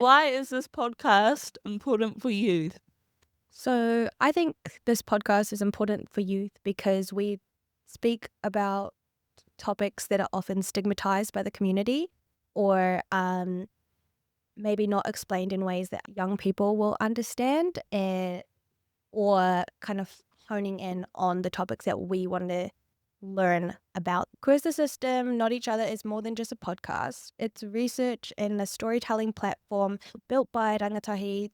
Why is this podcast important for youth? So I think this podcast is important for youth because we speak about topics that are often stigmatized by the community or maybe not explained in ways that young people will understand or kind of honing in on the topics that we want to learn about. Coerce the System, Not Each Other is more than just a podcast. It's research and a storytelling platform built by rangatahi.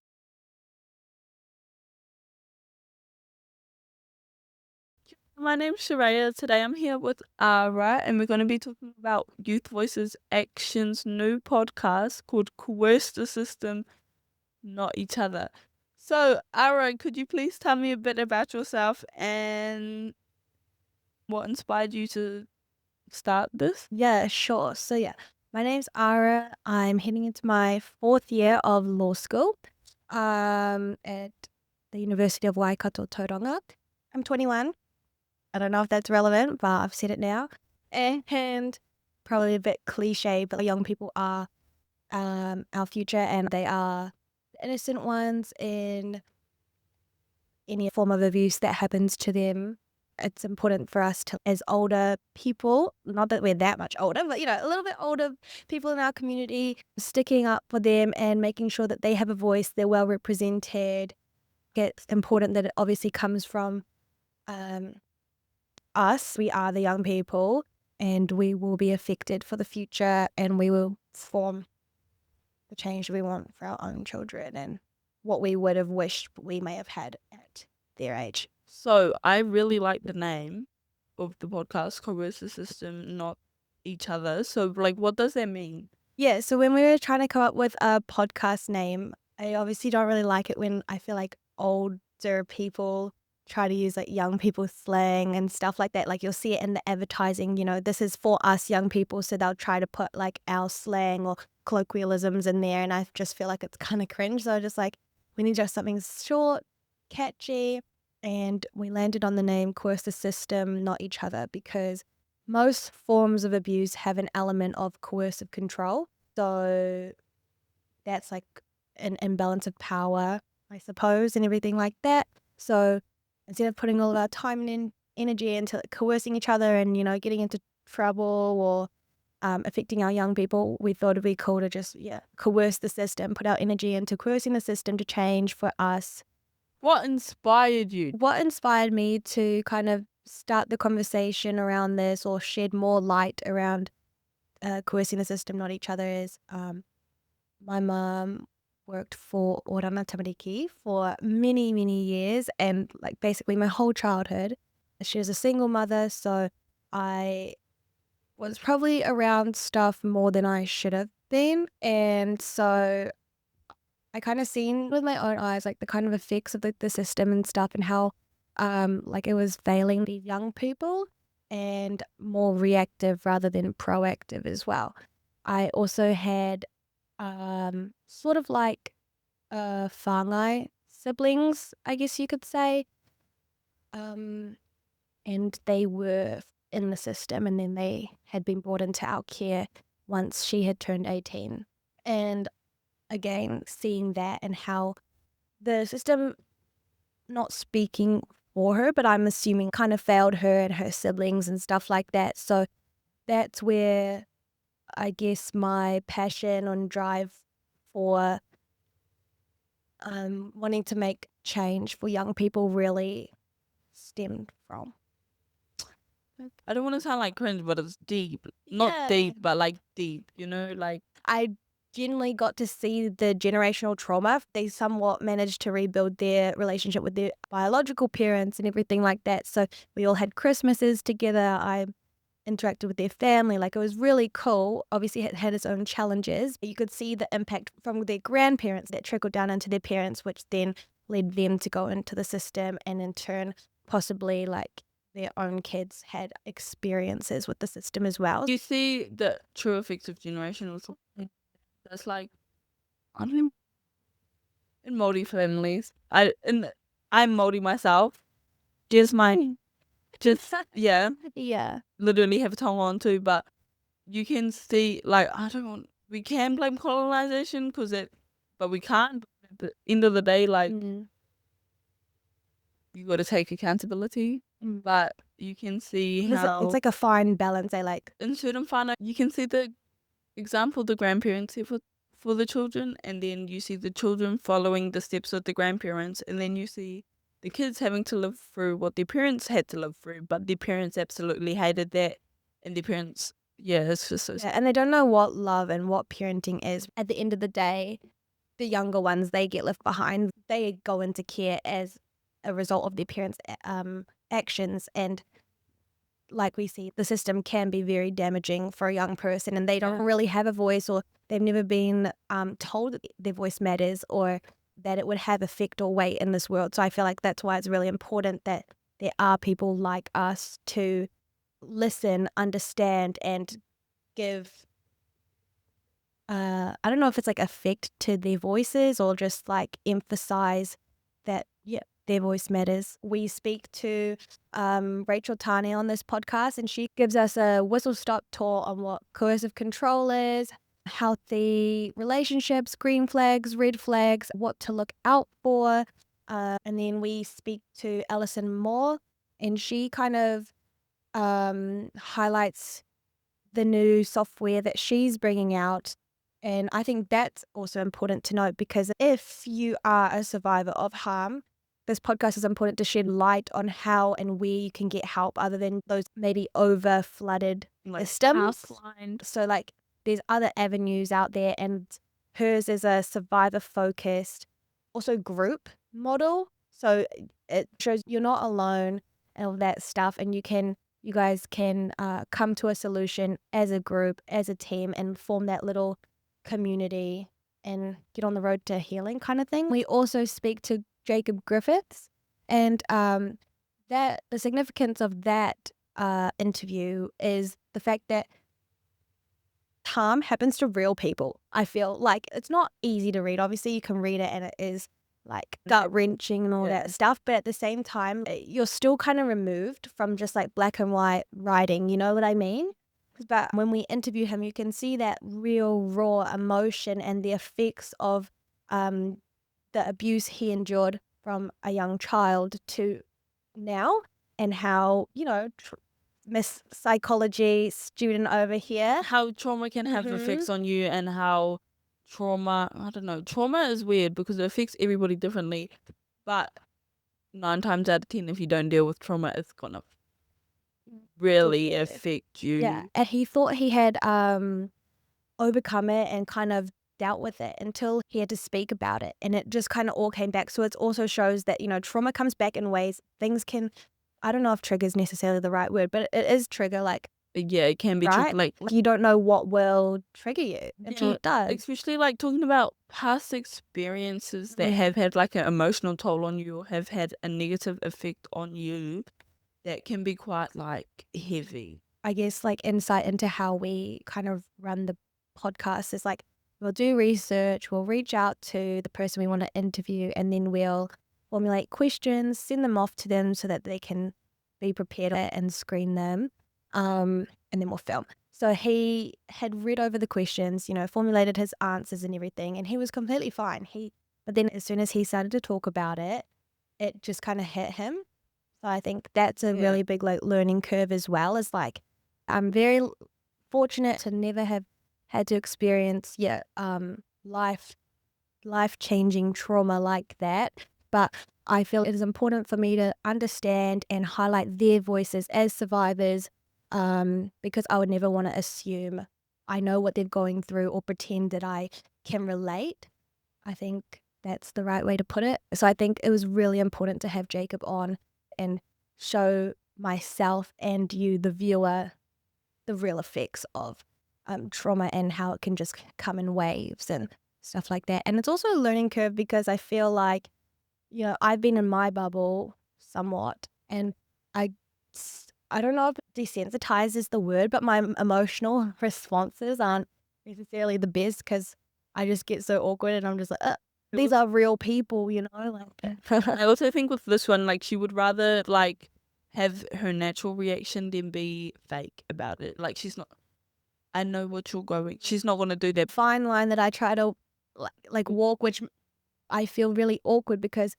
My name's Shareya. Today I'm here with Ara, and we're going to be talking about Youth Voices Action's new podcast called Coerce the System, Not Each Other. So, Ara, could you please tell me a bit about yourself and what inspired you to start this? Yeah, sure. So my name's Ara. I'm heading into my 4th year of law school at the University of Waikato, Tauranga. I'm 21. I don't know if that's relevant, but I've said it now. And probably a bit cliche, but young people are our future, and they are the innocent ones in any form of abuse that happens to them. It's important for us to, as older people, not that we're that much older, but a little bit older people in our community, sticking up for them and making sure that they have a voice, they're well represented. It's important that it obviously comes from us. We are the young people, and we will be affected for the future, and we will form the change we want for our own children and what we would have wished we may have had at their age. So, I really like the name of the podcast, Coerce the System, Not Each Other. So, what does that mean? Yeah, so when we were trying to come up with a podcast name, I obviously don't really like it when I feel like older people try to use like young people slang and stuff like that. Like you'll see it in the advertising, this is for us young people. So they'll try to put like our slang or colloquialisms in there. And I just feel like it's kind of cringe. So I just like, we need just something short, catchy. And we landed on the name Coerce the System, Not Each Other, because most forms of abuse have an element of coercive control. So that's like an imbalance of power, I suppose, and everything like that. So instead of putting all of our time and energy into coercing each other and, getting into trouble or affecting our young people, we thought it'd be cool to just, coerce the system, put our energy into coercing the system to change for us. What inspired you? What inspired me to kind of start the conversation around this or shed more light around coercing the system, not each other, is my mom worked for Orana Tamariki for many, many years, and like basically my whole childhood. She was a single mother, so I was probably around stuff more than I should have been. And so I kind of seen with my own eyes like the kind of effects of the system and stuff, and how like it was failing these young people and more reactive rather than proactive as well. I also had sort of like whāngai siblings, I guess you could say. And they were in the system, and then they had been brought into our care once she had turned 18. And again, seeing that and how the system not speaking for her, but I'm assuming kind of failed her and her siblings and stuff like that. So that's where I guess my passion and drive for wanting to make change for young people really stemmed from. I don't want to sound like cringe, but it's deep. Not Yeah. deep, but like deep, I generally got to see the generational trauma. They somewhat managed to rebuild their relationship with their biological parents and everything like that. So we all had Christmases together. I interacted with their family. Like it was really cool. Obviously it had its own challenges. You could see the impact from their grandparents that trickled down into their parents, which then led them to go into the system, and in turn possibly like their own kids had experiences with the system as well. You see the true effects of generational trauma. That's like, I don't know, in Māori families. I'm Māori myself. Yeah, Yeah. literally have a tongue on too, but you can see, like, we can blame colonization because it but we can't. At the end of the day, like, you got to take accountability, but you can see how it's like a fine balance. I like in certain whānau, you can see the example the grandparents have for the children, and then you see the children following the steps of the grandparents, and then you see the kids having to live through what their parents had to live through, but their parents absolutely hated that, and their parents, yeah, it's just so sad. and they don't know what love and what parenting is. At the end of the day, the younger ones, they get left behind. They go into care as a result of their parents' actions, and like we see, the system can be very damaging for a young person, and they don't really have a voice, or they've never been told that their voice matters, or that it would have effect or weight in this world. So I feel like that's why it's really important that there are people like us to listen, understand, and give I don't know if it's like effect to their voices, or just like emphasize that, yeah, their voice matters. We speak to Rachel Tane on this podcast, and she gives us a whistle stop tour on what coercive control is, healthy relationships, green flags, red flags, what to look out for. And then we speak to Alison Moore, and she kind of highlights the new software that she's bringing out. And I think that's also important to note, because if you are a survivor of harm, this podcast is important to shed light on how and where you can get help other than those maybe over flooded systems. Outlined. So like there's other avenues out there, and hers is a survivor focused, also group model. So it shows you're not alone and all that stuff, and you guys can come to a solution as a group, as a team, and form that little community and get on the road to healing kind of thing. We also speak to Jacob Griffiths, and that the significance of that interview is the fact that harm happens to real people. I feel like it's not easy to read. Obviously, you can read it and it is like gut wrenching and all that stuff, but at the same time, you're still kind of removed from just like black and white writing. You know what I mean? But when we interview him, you can see that real raw emotion and the effects of the abuse he endured from a young child to now, and how, Miss Psychology student over here. How trauma can have effects on you, and how trauma is weird because it affects everybody differently, but 9 times out of 10, if you don't deal with trauma, it's gonna really affect you. Yeah, and he thought he had overcome it and kind of dealt with it until he had to speak about it, and it just kind of all came back. So it also shows that, trauma comes back in ways. Things can, I don't know if trigger is necessarily the right word, but it is trigger, like, yeah, it can be right? like You don't know what will trigger you until it does. Especially like talking about past experiences that have had like an emotional toll on you, or have had a negative effect on you, that can be quite like heavy. I guess like insight into how we kind of run the podcast is like, we'll do research, we'll reach out to the person we want to interview, and then we'll formulate questions, send them off to them so that they can be prepared and screen them. And then we'll film. So he had read over the questions, formulated his answers and everything, and he was completely fine. But then as soon as he started to talk about it, it just kind of hit him. So I think that's a really big like learning curve as well. Is like, I'm very fortunate to never have had to experience life-changing trauma like that. But I feel it is important for me to understand and highlight their voices as survivors, because I would never want to assume I know what they're going through or pretend that I can relate. I think that's the right way to put it. So I think it was really important to have Jacob on and show myself and you, the viewer, the real effects of trauma and how it can just come in waves and stuff like that. And it's also a learning curve, because I feel like, I've been in my bubble somewhat, and I don't know if desensitized is the word, but my emotional responses aren't necessarily the best, because I just get so awkward and I'm just like, these are real people, like. I also think with this one, like, she would rather like have her natural reaction than be fake about it. Like, she's not, I know what you're going, she's not going to do that. Fine line that I try to like walk, which I feel really awkward because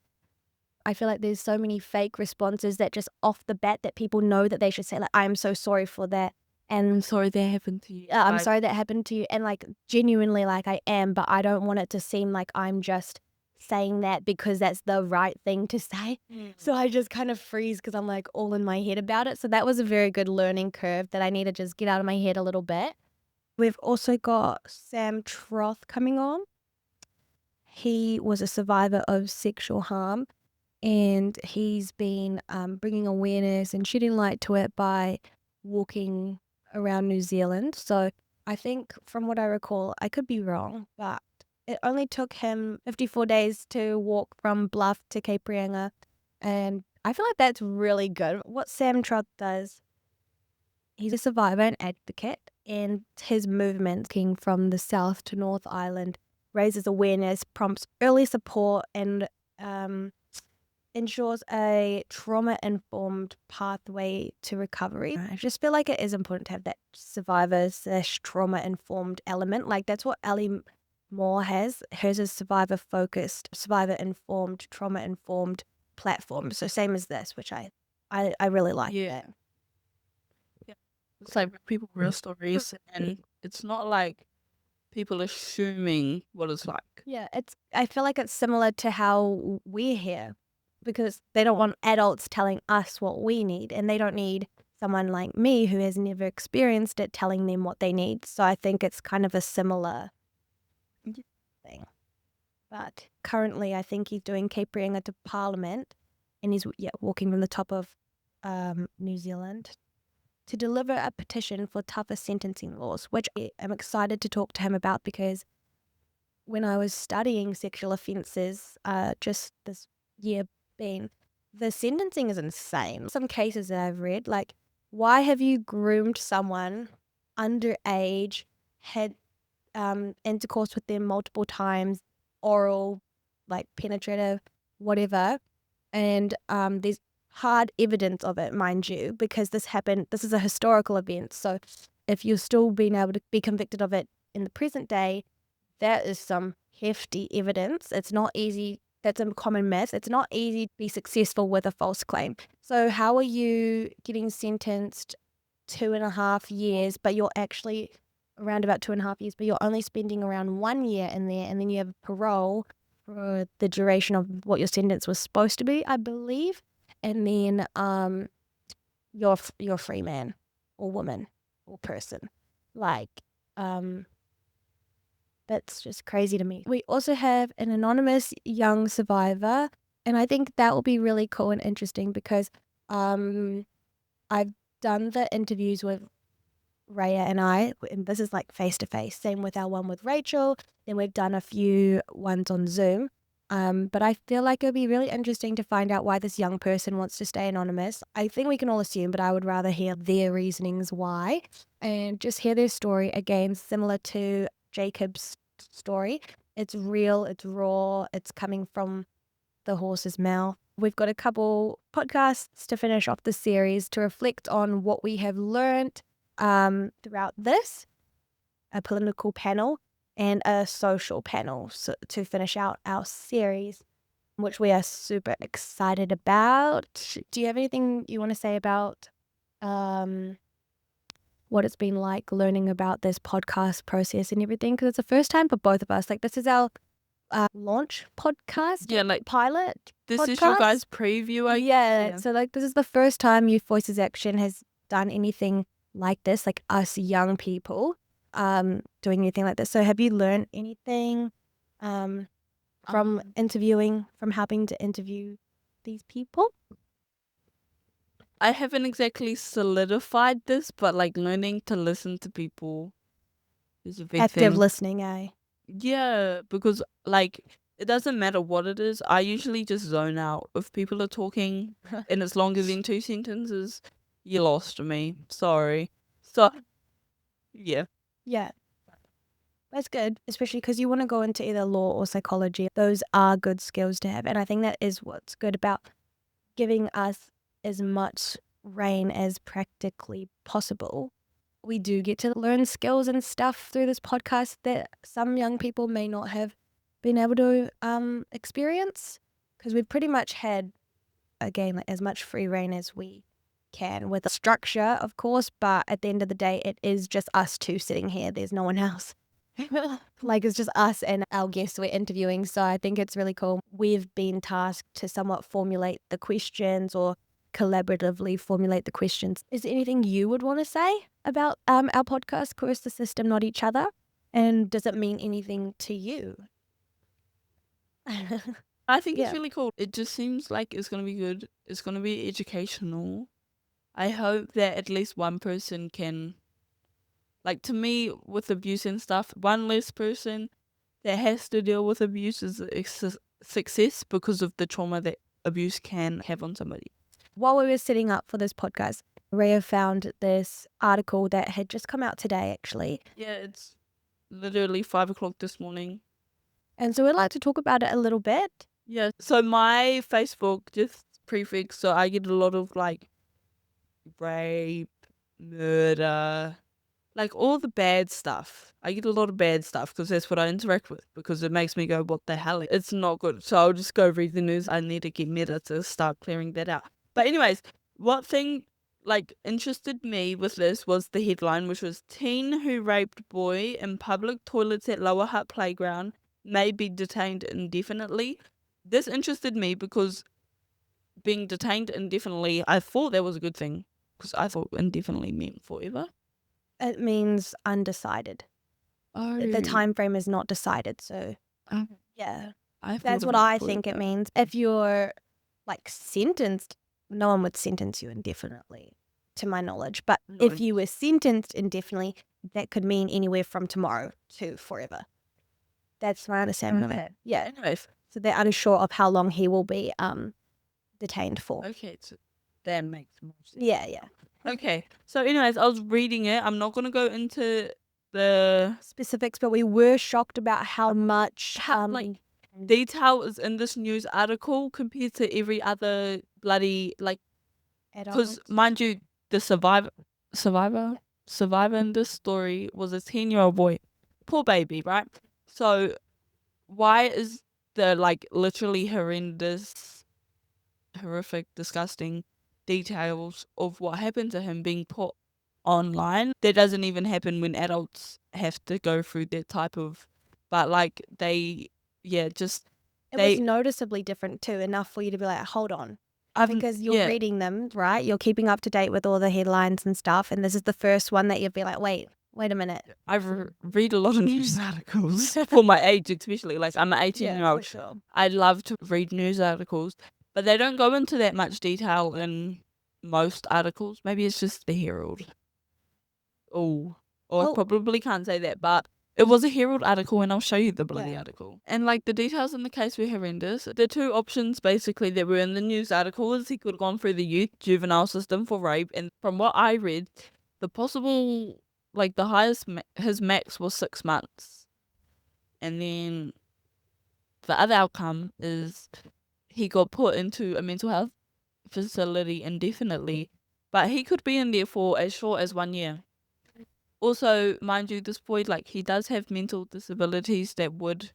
I feel like there's so many fake responses that just off the bat that people know that they should say like, I'm so sorry for that. And I'm sorry that happened to you. I'm Like, sorry that happened to you. And like genuinely like I am, but I don't want it to seem like I'm just saying that because that's the right thing to say. So I just kind of freeze because I'm like all in my head about it. So that was a very good learning curve that I need to just get out of my head a little bit. We've also got Sam Troth coming on. He was a survivor of sexual harm, and he's been bringing awareness and shedding light to it by walking around New Zealand. So I think from what I recall, I could be wrong, but it only took him 54 days to walk from Bluff to Cape Reinga, and I feel like that's really good. What Sam Trott does, he's a survivor and advocate, and his movement came from the South to North Island, raises awareness, prompts early support, and ensures a trauma-informed pathway to recovery. I just feel like it is important to have that survivor/trauma-informed element. Like that's what Ellie Moore has. Hers is survivor-focused, survivor-informed, trauma-informed platform. So same as this, which I really like that. Yeah. It's like people real stories, and it's not like people assuming what it's like. Yeah, I feel like it's similar to how we're here because they don't want adults telling us what we need, and they don't need someone like me who has never experienced it telling them what they need. So I think it's kind of a similar thing. But currently, I think he's doing Cape Reinga to Parliament, and he's walking from the top of New Zealand to deliver a petition for tougher sentencing laws, which I'm excited to talk to him about because when I was studying sexual offences, just this year being, the sentencing is insane. Some cases that I've read, like, why have you groomed someone underage, had intercourse with them multiple times, oral, like penetrative, whatever, and there's hard evidence of it, mind you, because this happened. This is a historical event, so if you're still being able to be convicted of it in the present day, that is some hefty evidence. It's not easy. That's a common myth. It's not easy to be successful with a false claim. So how are you getting sentenced 2.5 years, but you're actually around about 2.5 years, but you're only spending around 1 year in there, and then you have parole for the duration of what your sentence was supposed to be, I believe, and then you're a free man or woman or person. Like, that's just crazy to me. We also have an anonymous young survivor, and I think that will be really cool and interesting because I've done the interviews with Raya and I, and this is like face to face. Same with our one with Rachel. Then we've done a few ones on Zoom. But I feel like it'll be really interesting to find out why this young person wants to stay anonymous. I think we can all assume, but I would rather hear their reasonings why and just hear their story. Again, similar to Jacob's story. It's real, it's raw, it's coming from the horse's mouth. We've got a couple podcasts to finish off the series to reflect on what we have learned throughout this, a political panel and a social panel to finish out our series, which we are super excited about. Do you have anything you want to say about what it's been like learning about this podcast process and everything? Because it's the first time for both of us. Like, this is our launch podcast. Yeah, like pilot this podcast? is your guys' preview. Yeah, so like this is the first time Youth Voices Action has done anything like this, like us young people doing anything like this. So have you learned anything from interviewing, from helping to interview these people? I haven't exactly solidified this, but like learning to listen to people is a big Active thing. listening, eh? Yeah, because like it doesn't matter what it is. I usually just zone out. If people are talking and it's longer than 2 sentences, you lost me. Sorry. So yeah. Yeah. That's good, especially because you want to go into either law or psychology. Those are good skills to have. And I think that is what's good about giving us as much reign as practically possible we do get to learn skills and stuff through this podcast that some young people may not have been able to experience, because we've pretty much had, again, like, as much free reign as we can with a structure, of course, but at the end of the day, it is just us two sitting here. There's no one else. Like, it's just us and our guests we're interviewing. So I think it's really cool. We've been tasked to somewhat formulate the questions or collaboratively formulate the questions. Is there anything you would want to say about our podcast, Coerce the System, Not Each Other? And does it mean anything to you? I think it's Yeah. really cool. It just seems like it's going to be good. It's going to be educational. I hope that at least one person can, like, to me, with abuse and stuff, one less person that has to deal with abuse is a success because of the trauma that abuse can have on somebody. While we were setting up for this podcast, Rhea found this article that had just come out today, actually. Yeah, it's literally 5 o'clock this morning. And so we'd like to talk about it a little bit. Yeah, so my Facebook, just prefix, so I get a lot of, like, rape, murder, like all the bad stuff. I get a lot of bad stuff because that's what I interact with, because it makes me go, what the hell? It's not good. So I'll just go read the news. I need to get Meta to start clearing that out. But anyways, what thing like interested me with this was the headline, which was teen who raped boy in public toilets at Lower Hutt Playground may be detained indefinitely. This interested me because being detained indefinitely, I thought that was a good thing, because I thought indefinitely meant forever. It means undecided. Oh, The time frame is not decided. So, yeah, that's what I think it means. If you're like sentenced, no one would sentence you indefinitely, to my knowledge. But if you were sentenced indefinitely, that could mean anywhere from tomorrow to forever. That's my understanding of it. Yeah. Anyways, So they're unsure of how long he will be detained for. okay, so that makes more sense. Yeah, yeah. Okay, so anyways, I was reading it. I'm not gonna go into the Specifics, but we were shocked about how much like detail is in this news article compared to every other bloody, like, because adults. mind you, the survivor in this story was a 10-year-old boy, poor baby, right? So why is the, like, literally horrific, disgusting details of what happened to him being put online? That doesn't even happen when adults have to go through that type of, but like It was noticeably different too, enough for you to be like, hold on. Because you're reading them, right? You're keeping up to date with all the headlines and stuff. And this is the first one that you'd be like, wait a minute. I read a lot of news articles for my age, especially. Like, I'm an 18-year-old. Sure. I love to read news articles, but they don't go into that much detail in most articles. Maybe it's just the Herald. I probably can't say that, but it was a Herald article, and I'll show you the bloody article. And like, the details in the case were horrendous. The two options basically that were in the news article is he could have gone through the youth juvenile system for rape, and from what I read, the possible, like, the highest his max was 6 months, and then the other outcome is he got put into a mental health facility indefinitely, but he could be in there for as short as 1 year. Also, mind you, this boy, like, he does have mental disabilities that would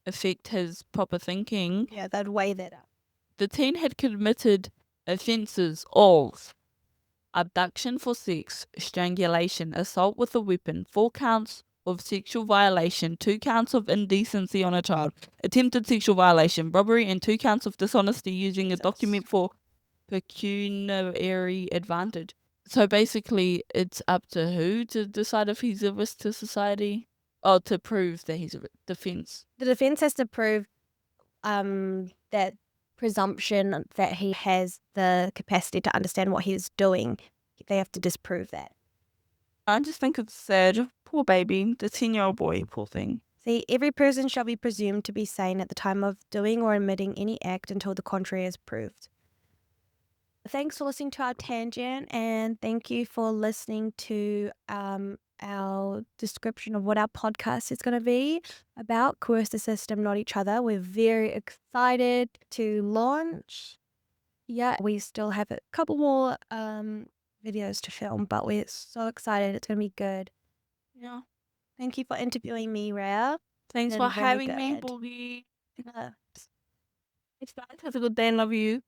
affect his proper thinking. Yeah, they'd weigh that up. The teen had committed offences of abduction for sex, strangulation, assault with a weapon, 4 counts of sexual violation, 2 counts of indecency on a child, attempted sexual violation, robbery, and 2 counts of dishonesty using a document for pecuniary advantage. So basically, it's up to who to decide if he's a risk to society? Or to prove that he's a defense. The defense has to prove that presumption that he has the capacity to understand what he's doing. They have to disprove that. I just think it's sad. Poor baby, the 10-year-old boy, poor thing. See, every person shall be presumed to be sane at the time of doing or admitting any act until the contrary is proved. Thanks for listening to our tangent, and thank you for listening to our description of what our podcast is going to be about, Coerce the System, Not Each Other. We're very excited to launch. Yeah, we still have a couple more videos to film, but we're so excited. It's going to be good. Yeah. Thank you for interviewing me, Rhea. Thanks for Been very having me, good. Bully. Yeah. Thanks, guys. Have a good day and love you.